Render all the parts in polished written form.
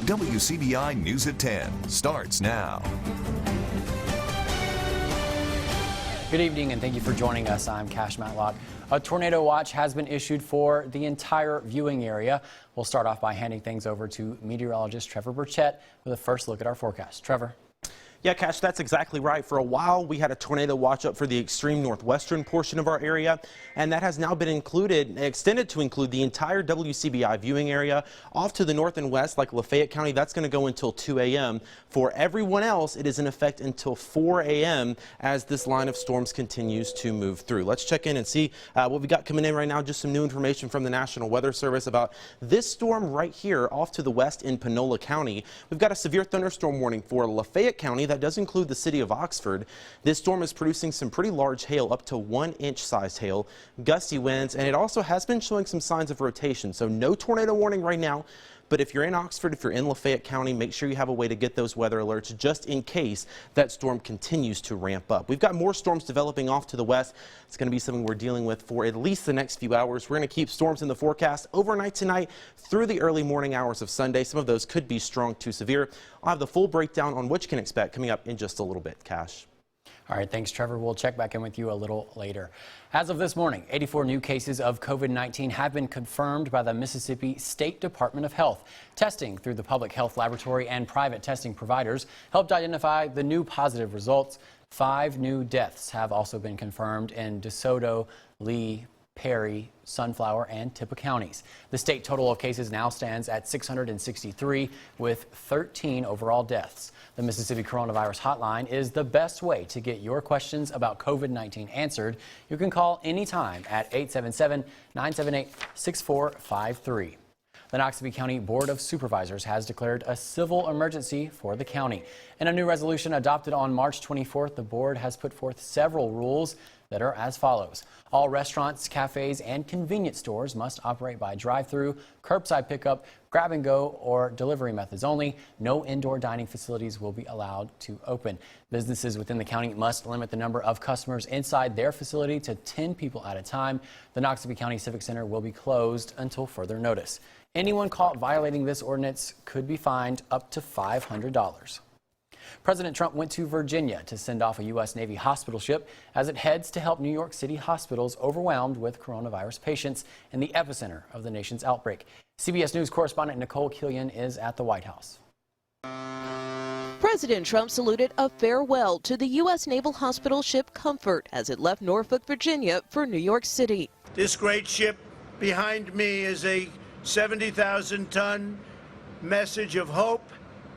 WCBI News at 10 starts now. Good evening and thank you for joining us. I'm Cash Matlock. A tornado watch has been issued for the entire viewing area. We'll start off by handing things over to meteorologist Trevor Burchett with a first look at our forecast. Trevor. Yeah, Cash, that's exactly right. For a while, we had a tornado watch up for the extreme northwestern portion of our area, and that has now been extended to include the entire WCBI viewing area. Off to the north and west, like Lafayette County, that's going to go until 2 a.m. For everyone else, it is in effect until 4 a.m. as this line of storms continues to move through. Let's check in and see what we got coming in right now. Just some new information from the National Weather Service about this storm right here off to the west in Panola County. We've got a severe thunderstorm warning for Lafayette County. That does include the city of Oxford. This storm is producing some pretty large hail, up to 1-inch sized hail, gusty winds, and it also has been showing some signs of rotation. So no tornado warning right now. But if you're in Oxford, if you're in Lafayette County, make sure you have a way to get those weather alerts just in case that storm continues to ramp up. We've got more storms developing off to the west. It's going to be something we're dealing with for at least the next few hours. We're going to keep storms in the forecast overnight tonight through the early morning hours of Sunday. Some of those could be strong to severe. I'll have the full breakdown on what you can expect coming up in just a little bit. Cash. All right, thanks, Trevor. We'll check back in with you a little later. As of this morning, 84 new cases of COVID-19 have been confirmed by the Mississippi State Department of Health. Testing through the Public Health Laboratory and private testing providers helped identify the new positive results. 5 new deaths have also been confirmed in DeSoto, Lee, Perry, Sunflower, and Tippah counties. The state total of cases now stands at 663 with 13 overall deaths. The Mississippi Coronavirus Hotline is the best way to get your questions about COVID-19 answered. You can call anytime at 877-978-6453. The Noxubee County Board of Supervisors has declared a civil emergency for the county. In a new resolution adopted on March 24th, the board has put forth several rules that are as follows. All restaurants, cafes, and convenience stores must operate by drive-through, curbside pickup, grab and go, or delivery methods only. No indoor dining facilities will be allowed to open. Businesses within the county must limit the number of customers inside their facility to 10 people at a time. The Noxubee County Civic Center will be closed until further notice. Anyone caught violating this ordinance could be fined up to $500. President Trump went to Virginia to send off a U.S. Navy hospital ship as it heads to help New York City hospitals overwhelmed with coronavirus patients in the epicenter of the nation's outbreak. CBS News correspondent Nicole Killian is at the White House. President Trump saluted a farewell to the U.S. Naval Hospital ship Comfort as it left Norfolk, Virginia for New York City. This great ship behind me is a 70,000-ton message of hope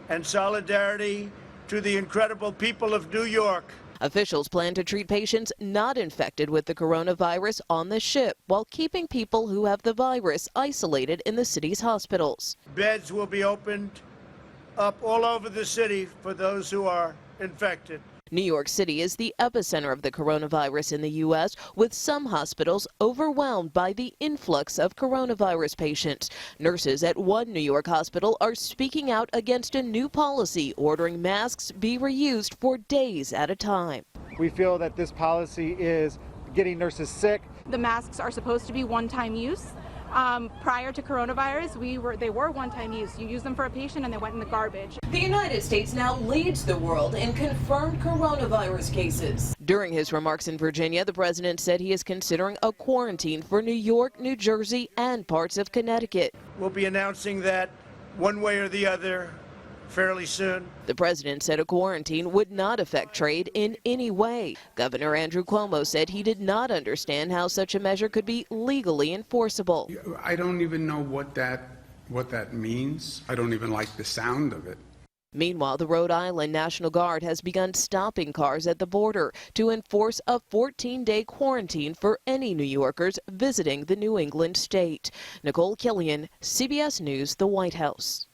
and solidarity to the incredible people of New York. Officials plan to treat patients not infected with the coronavirus on the ship while keeping people who have the virus isolated in the city's hospitals. Beds will be opened up all over the city for those who are infected. New York City is the epicenter of the coronavirus in the U.S., with some hospitals overwhelmed by the influx of coronavirus patients. Nurses at one New York hospital are speaking out against a new policy ordering masks be reused for days at a time. We feel that this policy is getting nurses sick. The masks are supposed to be one-time use. Prior to coronavirus, they were one-time use. You use them for a patient and they went in the garbage. The United States now leads the world in confirmed coronavirus cases. During his remarks in Virginia, the president said he is considering a quarantine for New York, New Jersey, and parts of Connecticut. We'll be announcing that one way or the other fairly soon. The president said a quarantine would not affect trade in any way. Governor Andrew Cuomo said he did not understand how such a measure could be legally enforceable. I don't even know what that means. I don't even like the sound of it. Meanwhile, the Rhode Island National Guard has begun stopping cars at the border to enforce a 14-day quarantine for any New Yorkers visiting the New England state. Nicole Killian, CBS News, the White House.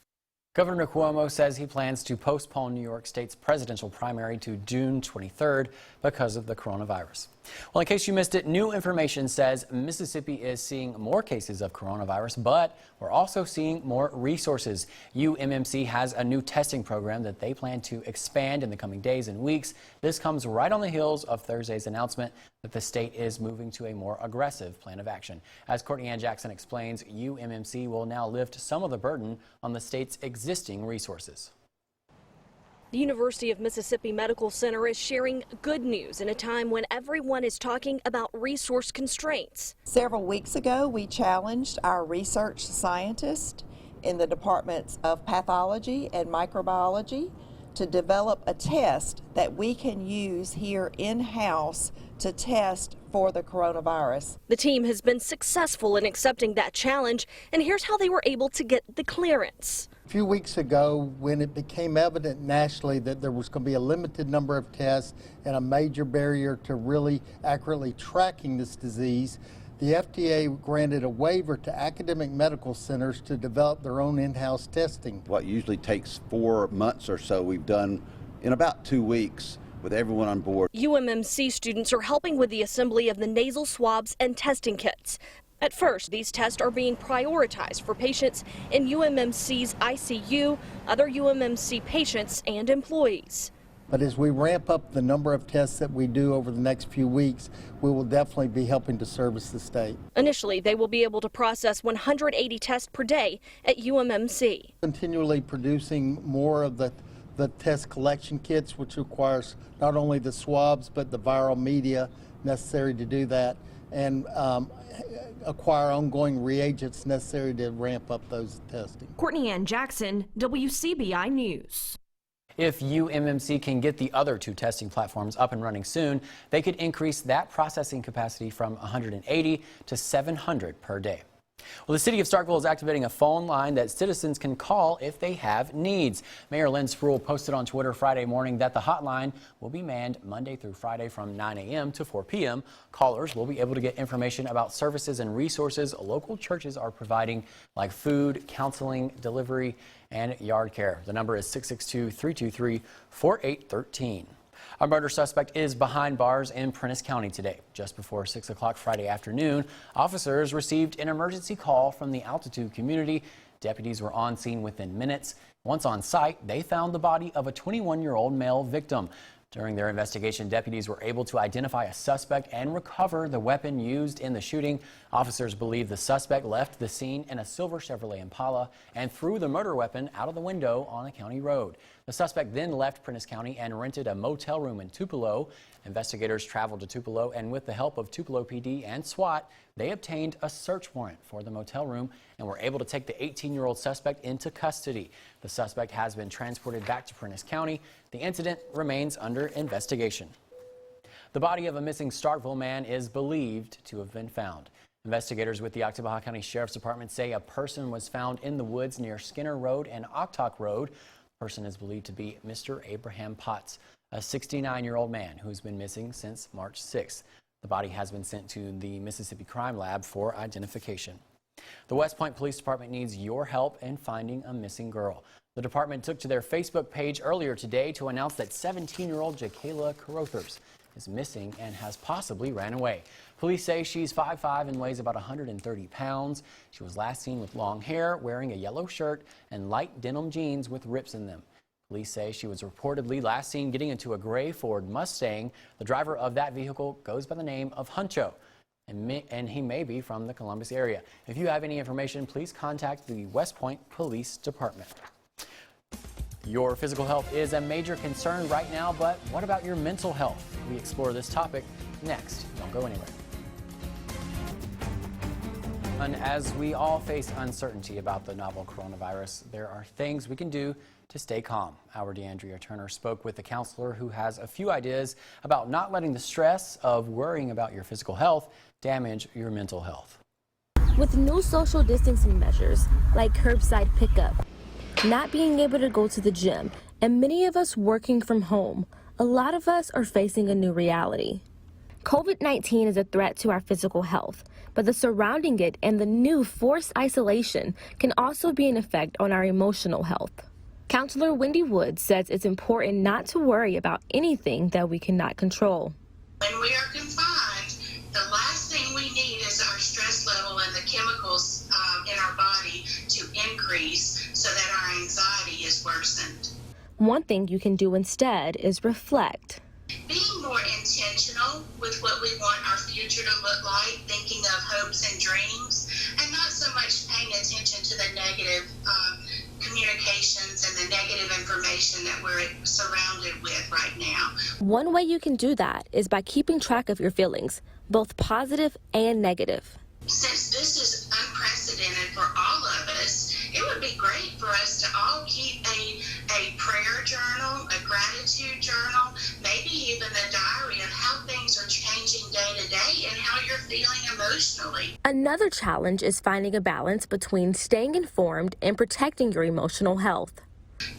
Governor Cuomo says he plans to postpone New York State's presidential primary to June 23rd because of the coronavirus. Well, in case you missed it, new information says Mississippi is seeing more cases of coronavirus, but we're also seeing more resources. UMMC has a new testing program that they plan to expand in the coming days and weeks. This comes right on the heels of Thursday's announcement that the state is moving to a more aggressive plan of action. As Courtney Ann Jackson explains, UMMC will now lift some of the burden on the state's existing resources. The University of Mississippi Medical Center is sharing good news in a time when everyone is talking about resource constraints. Several weeks ago, we challenged our research scientists in the departments of pathology and microbiology to develop a test that we can use here in-house to test for the coronavirus. The team has been successful in accepting that challenge, and here's how they were able to get the clearance. A few weeks ago, when it became evident nationally that there was going to be a limited number of tests and a major barrier to really accurately tracking this disease, the FDA granted a waiver to academic medical centers to develop their own in-house testing. What usually takes 4 months or so, we've done in about 2 weeks with everyone on board. UMMC students are helping with the assembly of the nasal swabs and testing kits. At first, these tests are being prioritized for patients in UMMC's ICU, other UMMC patients, and employees. But as we ramp up the number of tests that we do over the next few weeks, we will definitely be helping to service the state. Initially, they will be able to process 180 tests per day at UMMC. Continually producing more of the test collection kits, which requires not only the swabs, but the viral media necessary to do that, and acquire ongoing reagents necessary to ramp up those testing. Courtney Ann Jackson, WCBI News. If UMMC can get the other 2 testing platforms up and running soon, they could increase that processing capacity from 180 to 700 per day. Well, the city of Starkville is activating a phone line that citizens can call if they have needs. Mayor Lynn Spruill posted on Twitter Friday morning that the hotline will be manned Monday through Friday from 9 a.m. to 4 p.m. Callers will be able to get information about services and resources local churches are providing, like food, counseling, delivery, and yard care. The number is 662-323-4813. A murder suspect is behind bars in Prentiss County today. Just before 6 o'clock Friday afternoon, officers received an emergency call from the Altitude community. Deputies were on scene within minutes. Once on site, they found the body of a 21-year-old male victim. During their investigation, deputies were able to identify a suspect and recover the weapon used in the shooting. Officers believe the suspect left the scene in a silver Chevrolet Impala and threw the murder weapon out of the window on a county road. The suspect then left Prentiss County and rented a motel room in Tupelo. Investigators traveled to Tupelo, and with the help of Tupelo PD and SWAT, they obtained a search warrant for the motel room and were able to take the 18-year-old suspect into custody. The suspect has been transported back to Prentiss County. The incident remains under investigation. The body of a missing Starkville man is believed to have been found. Investigators with the Oktibbeha County Sheriff's Department say a person was found in the woods near Skinner Road and Oktok Road. The person is believed to be Mr. Abraham Potts, a 69-year-old man who's been missing since March 6th. The body has been sent to the Mississippi Crime Lab for identification. The West Point Police Department needs your help in finding a missing girl. The department took to their Facebook page earlier today to announce that 17-year-old Jakayla Carothers is missing and has possibly ran away. Police say she's 5'5" and weighs about 130 pounds. She was last seen with long hair, wearing a yellow shirt and light denim jeans with rips in them. Police say she was reportedly last seen getting into a gray Ford Mustang. The driver of that vehicle goes by the name of Huncho, and he may be from the Columbus area. If you have any information, please contact the West Point Police Department. Your physical health is a major concern right now, but what about your mental health? We explore this topic next. Don't go anywhere. And as we all face uncertainty about the novel coronavirus, there are things we can do to stay calm. Our DeAndrea Turner spoke with a counselor who has a few ideas about not letting the stress of worrying about your physical health damage your mental health. With new social distancing measures like curbside pickup, not being able to go to the gym, and many of us working from home, a lot of us are facing a new reality. COVID-19 is a threat to our physical health, but the surrounding it and the new forced isolation can also be an effect on our emotional health. Counselor Wendy Wood says it's important not to worry about anything that we cannot control. When we are confined, the last thing we need is our stress level and the chemicals in our body to increase so that our anxiety is worsened. One thing you can do instead is reflect. Being more intentional now with what we want our future to look like, thinking of hopes and dreams, and not so much paying attention to the negative communications and the negative information that we're surrounded with right now. One way you can do that is by keeping track of your feelings, both positive and negative. Since this is unprecedented for all of us, it would be great for us to all keep a prayer journal, a gratitude journal, maybe even a diary of how things are changing day to day and how you're feeling emotionally. Another challenge is finding a balance between staying informed and protecting your emotional health.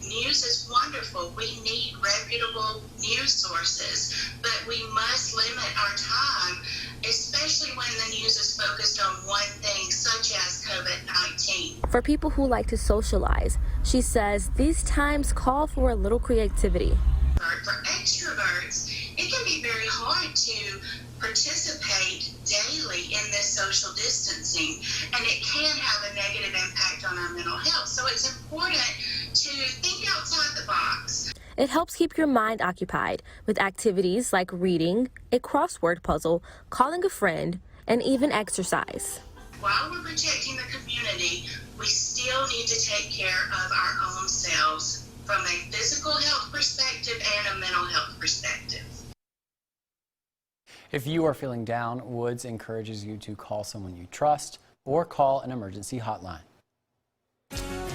News is wonderful. We need reputable news sources, but we must limit our time, especially when the news is focused on one thing, such as COVID-19. For people who like to socialize, she says these times call for a little creativity. For extroverts, it can be very hard to participate daily in this social distancing, and it can have a negative impact on our mental health. So it's important to think outside the box. It helps keep your mind occupied with activities like reading, a crossword puzzle, calling a friend, and even exercise. While we're protecting the community, we still need to take care of our own selves from a physical health perspective and a mental health perspective. If you are feeling down, Woods encourages you to call someone you trust or call an emergency hotline.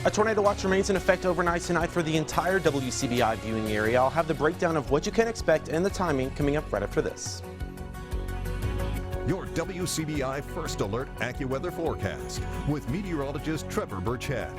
A tornado watch remains in effect overnight tonight for the entire WCBI viewing area. I'll have the breakdown of what you can expect and the timing coming up right after this. Your WCBI First Alert AccuWeather forecast with meteorologist Trevor Burchett.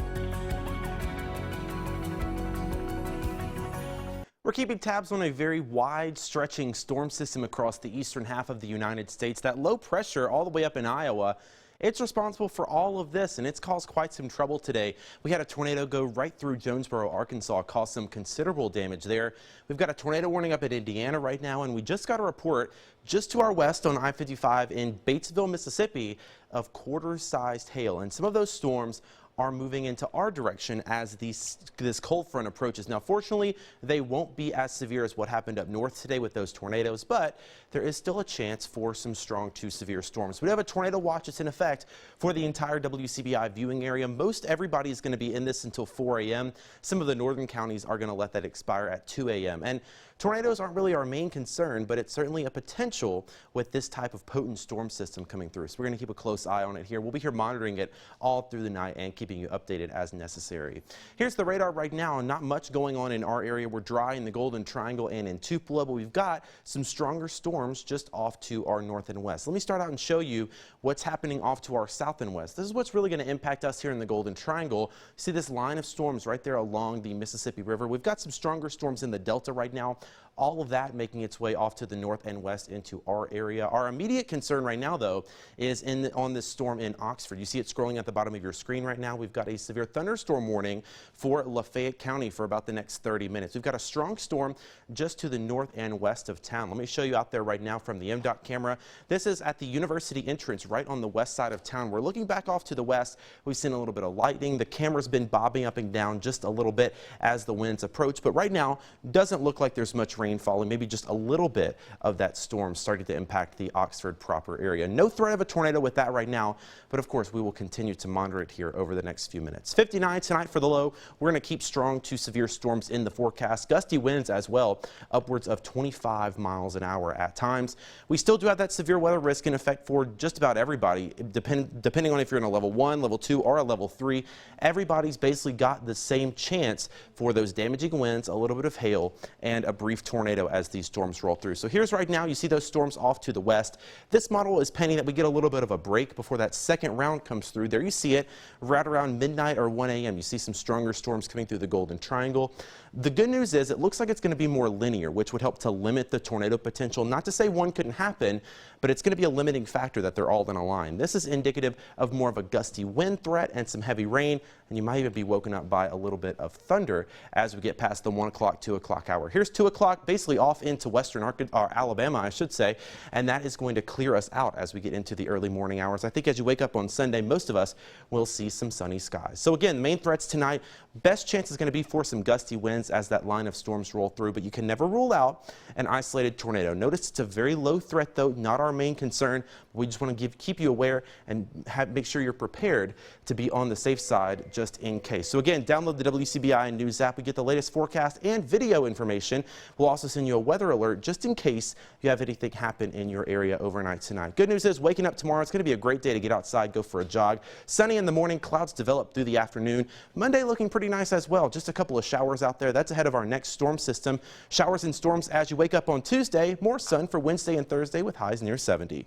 We're keeping tabs on a very wide-stretching storm system across the eastern half of the United States. That low pressure all the way up in Iowa, it's responsible for all of this, and it's caused quite some trouble today. We had a tornado go right through Jonesboro, Arkansas, caused some considerable damage there. We've got a tornado warning up in Indiana right now, and we just got a report just to our west on I-55 in Batesville, Mississippi, of quarter-sized hail. And some of those storms are moving into our direction as this cold front approaches. Now, fortunately, they won't be as severe as what happened up north today with those tornadoes, but there is still a chance for some strong to severe storms. We have a tornado watch that's in effect for the entire WCBI viewing area. Most everybody is going to be in this until 4 a.m. Some of the northern counties are going to let that expire at 2 a.m. And tornadoes aren't really our main concern, but it's certainly a potential with this type of potent storm system coming through. So we're going to keep a close eye on it here. We'll be here monitoring it all through the night and keeping you updated as necessary. Here's the radar right now. Not much going on in our area. We're dry in the Golden Triangle and in Tupelo, but we've got some stronger storms just off to our north and west. Let me start out and show you what's happening off to our south and west. This is what's really going to impact us here in the Golden Triangle. See this line of storms right there along the Mississippi River. We've got some stronger storms in the Delta right now. All of that making its way off to the north and west into our area. Our immediate concern right now, though, is on this storm in Oxford. You see it scrolling at the bottom of your screen right now. We've got a severe thunderstorm warning for Lafayette County for about the next 30 minutes. We've got a strong storm just to the north and west of town. Let me show you out there right now from the MDOT camera. This is at the university entrance right on the west side of town. We're looking back off to the west. We've seen a little bit of lightning. The camera's been bobbing up and down just a little bit as the winds approach, but right now doesn't look like there's much rainfall, and maybe just a little bit of that storm starting to impact the Oxford proper area. No threat of a tornado with that right now, but of course we will continue to monitor it here over the next few minutes. 59 tonight for the low. We're going to keep strong to severe storms in the forecast. Gusty winds as well, upwards of 25 miles an hour at times. We still do have that severe weather risk in effect for just about everybody, depending on if you're in a level 1, level 2, or a level 3. Everybody's basically got the same chance for those damaging winds, a little bit of hail, and a brief tornado as these storms roll through. So here's right now, you see those storms off to the west. This model is pending that we get a little bit of a break before that second round comes through. There you see it right around midnight or 1 a.m. You see some stronger storms coming through the Golden Triangle. The good news is it looks like it's going to be more linear, which would help to limit the tornado potential. Not to say one couldn't happen, but it's going to be a limiting factor that they're all in a line. This is indicative of more of a gusty wind threat and some heavy rain, and you might even be woken up by a little bit of thunder as we get past the 1 o'clock, 2 o'clock hour. Here's 2 o'clock, basically off into western Alabama, I should say, and that is going to clear us out as we get into the early morning hours. I think as you wake up on Sunday, most of us will see some sunny skies. So again, main threats tonight, Best chance is going to be for some gusty winds as that line of storms roll through, but you can never rule out an isolated tornado. Notice it's a very low threat, though, not our main concern. We just want to keep you aware and make sure you're prepared to be on the safe side just in case. So again, download the WCBI News app. We get the latest forecast and video information. We'll also send you a weather alert just in case you have anything happen in your area overnight tonight. Good news is waking up tomorrow, it's going to be a great day to get outside, go for a jog. Sunny in the morning, clouds develop through the afternoon. Monday looking pretty nice as well. Just a couple of showers out there. That's ahead of our next storm system. Showers and storms as you wake up on Tuesday. More sun for Wednesday and Thursday with highs near 70.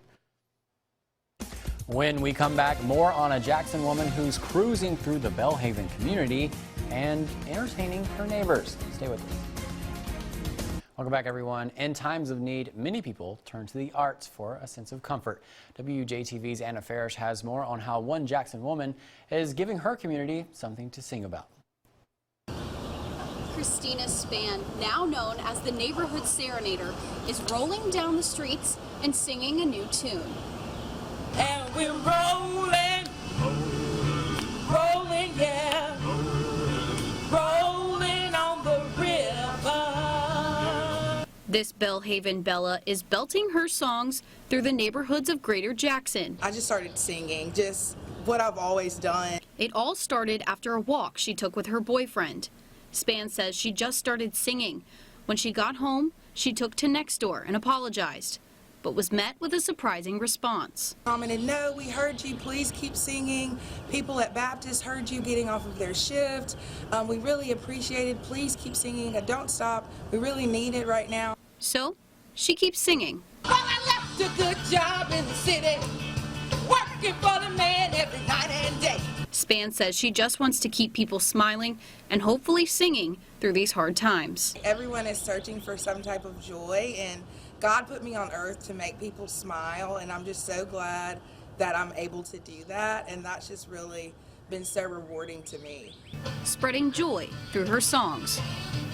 When we come back, more on a Jackson woman who's cruising through the Belhaven community and entertaining her neighbors. Stay with us. Welcome back, everyone. In times of need, many people turn to the arts for a sense of comfort. WJTV's Anna Farish has more on how one Jackson woman is giving her community something to sing about. Christina Spann, now known as the Neighborhood Serenader, is rolling down the streets and singing a new tune. And we're rolling, rolling, yeah, rolling on the river. This Belhaven Bella is belting her songs through the neighborhoods of Greater Jackson. I just started singing, just what I've always done. It all started after a walk she took with her boyfriend. Spann says she just started singing. When she got home, she took to Nextdoor and apologized, but was met with a surprising response. And no, we heard you, please keep singing. People at Baptist heard you getting off of their shift. We really appreciate it. Please keep singing. Don't stop. We really need it right now. So she keeps singing. Well, I left a good job in the city, working for the man every night and day. Spann says she just wants to keep people smiling and hopefully singing through these hard times. Everyone is searching for some type of joy, and God put me on earth to make people smile, and I'm just so glad that I'm able to do that, and that's just really been so rewarding to me. Spreading joy through her songs.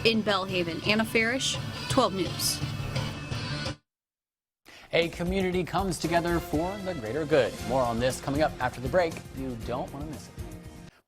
In Belhaven, Anna Farish, 12 News. A community comes together for the greater good. More on this coming up after the break. You don't want to miss it.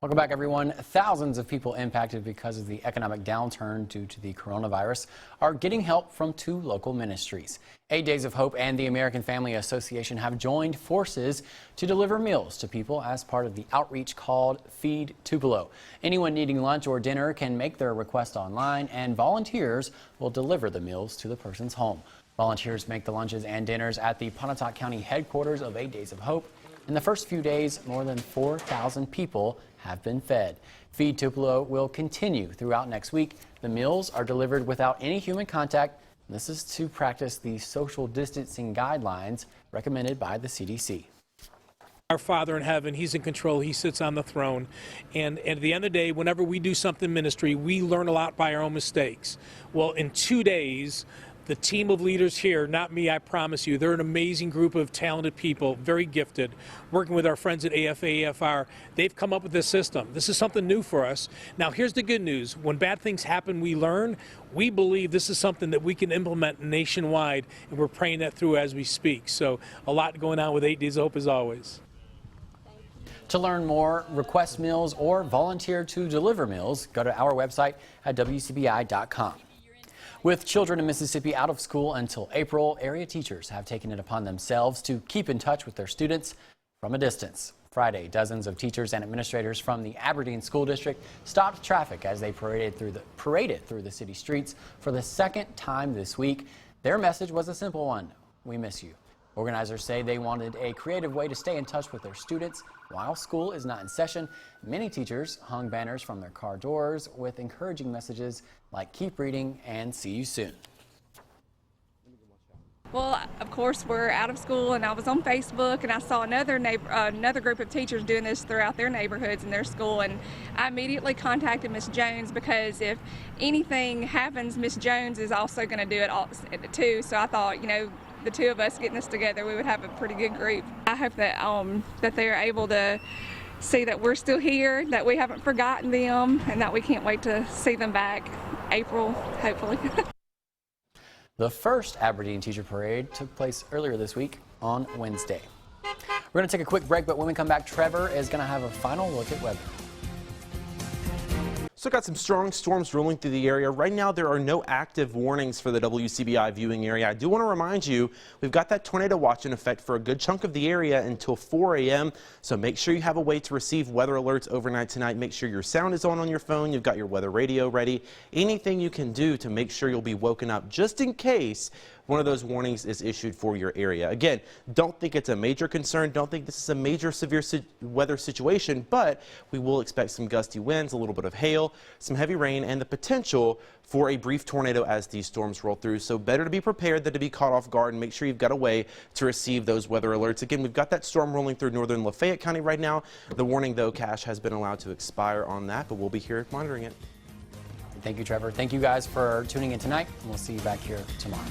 Welcome back, everyone. Thousands of people impacted because of the economic downturn due to the coronavirus are getting help from two local ministries. 8 Days of Hope and the American Family Association have joined forces to deliver meals to people as part of the outreach called Feed Tupelo. Anyone needing lunch or dinner can make their request online, and volunteers will deliver the meals to the person's home. Volunteers make the lunches and dinners at the Pontotoc County headquarters of 8 Days of Hope. In the first few days, more than 4,000 people have been fed. Feed Tupelo will continue throughout next week. The meals are delivered without any human contact. This is to practice the social distancing guidelines recommended by the CDC. Our Father in heaven, He's in control. He sits on the throne. And at the end of the day, whenever we do something ministry, we learn a lot by our own mistakes. Well, in 2 days, the team of leaders here, not me, I promise you, they're an amazing group of talented people, very gifted, working with our friends at AFA-AFR. They've come up with this system. This is something new for us. Now, here's the good news. When bad things happen, we learn. We believe this is something that we can implement nationwide, and we're praying that through as we speak. So a lot going on with 8 Days of Hope as always. To learn more, request meals, or volunteer to deliver meals, go to our website at WCBI.com. With children in Mississippi out of school until April, area teachers have taken it upon themselves to keep in touch with their students from a distance. Friday, dozens of teachers and administrators from the Aberdeen School District stopped traffic as they paraded through the city streets for the second time this week. Their message was a simple one: we miss you. Organizers say they wanted a creative way to stay in touch with their students while school is not in session. Many teachers hung banners from their car doors with encouraging messages like "keep reading" and "see you soon." Well, of course, we're out of school, and I was on Facebook, and I saw another group of teachers doing this throughout their neighborhoods and their school, and I immediately contacted Miss Jones, because if anything happens, Miss Jones is also going to do it too. So I thought, the two of us getting this together, we would have a pretty good group. I hope that that they're able to see that we're still here, that we haven't forgotten them, and that we can't wait to see them back April, hopefully. The first Aberdeen Teacher Parade took place earlier this week on Wednesday. We're going to take a quick break, but when we come back, Trevor is going to have a final look at weather. So got some strong storms rolling through the area. Right now, there are no active warnings for the WCBI viewing area. I do want to remind you, we've got that tornado watch in effect for a good chunk of the area until 4 a.m. So make sure you have a way to receive weather alerts overnight tonight. Make sure your sound is on your phone. You've got your weather radio ready. Anything you can do to make sure you'll be woken up just in case one of those warnings is issued for your area. Again, don't think it's a major concern. Don't think this is a major severe weather situation, but we will expect some gusty winds, a little bit of hail, some heavy rain, and the potential for a brief tornado as these storms roll through. So better to be prepared than to be caught off guard, and make sure you've got a way to receive those weather alerts. Again, we've got that storm rolling through northern Lafayette County right now. The warning, though, Cash, has been allowed to expire on that, but we'll be here monitoring it. Thank you, Trevor. Thank you guys for tuning in tonight, and we'll see you back here tomorrow.